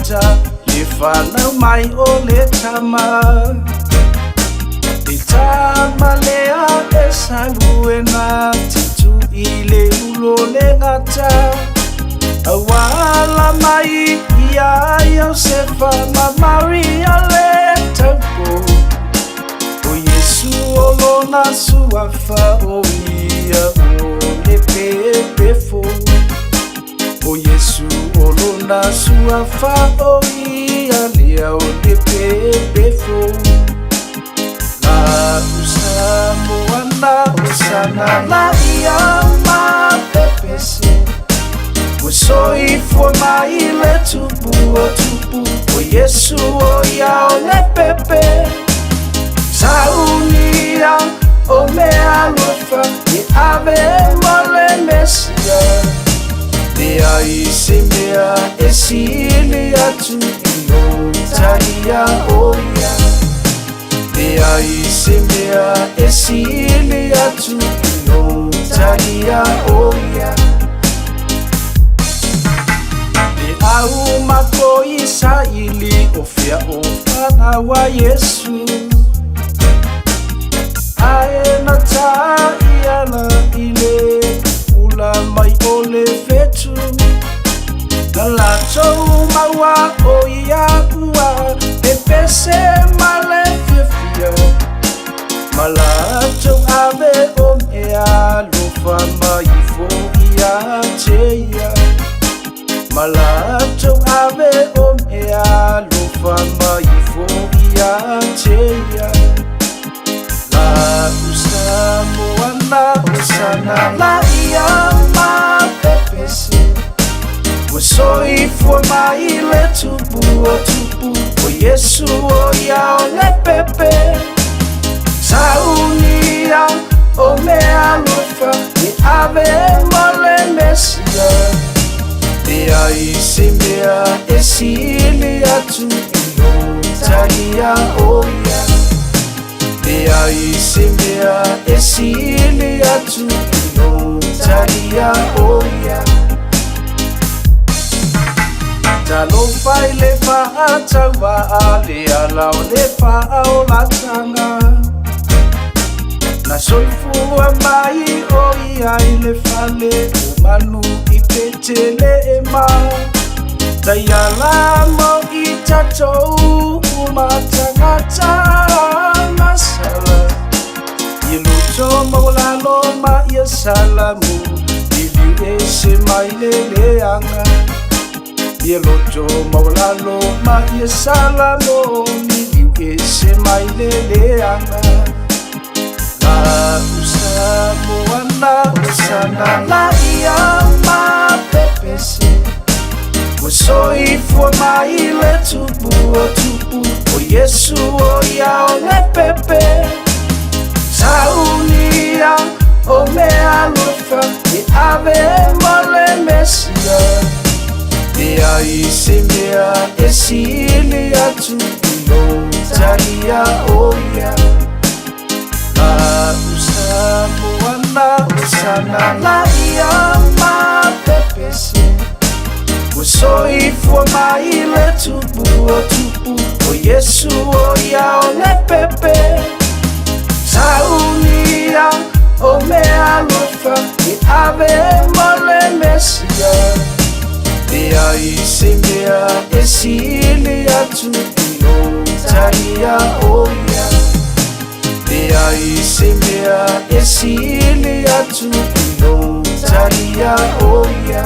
ngata le fana mai o le tama lea esa luena titu ile ulo le ngata awala mai ia Yosefa ma Maria le tempo o Yesu olona suafa o ia o le pepefo o Yesu olona suafa o ia lea o le pepefo Osana la iama pepese Usoi for mai le tupu o Yesu o ya o le pepe Saunia o me alofa Ni ave mole mesia Dea isi mea esilia tu ino TALIA o ya Dea isi mea esilia tu ino TALIA o ya Au mako isa ili ofia ofana wa Yesu Aena ta iala ile ula mai ole fetu Galato mawa o ia ua Pepese male fifia Malato ave o mea Lufa mai fo ia teia Malato ave o mea Lufa mai fo ia teia La usamoana usana La iama pepese Wasoi for mai le tupu o Yesu o ya o le pepe Saunia o mea lufa Ni ave mole mesia Dea isi mea esilia tu ino TALIA o ya Dea isi mea esilia tu ino TALIA o ya Talo fai le faa tawa le ala o le faa o la tanga Na soifua mai o ia i le fale o manu i petele e ma Taiala mo i tatou umatangata masala I luto maulalo ma ia salamu I liu e se mai le leanga I loto maulalo ma ia salamo I liu e se mai le leanga La usamoana usana la iama pepese Wasoi for mai le tupu o Yesu o ya o le pepe Saunia o mea lufa Ni ave mole mesia Dea isi mea esilia tu ino TALIA o ya La usamoana usana la iama pepese Wasoi for mai le tupu o Yesu o ya o le pepe Saunia o mea lufa Ni ave mole mesia Dea isi mea esilia tu ino TALIA o ya Dea isi mea esilia tu ino TALIA o ya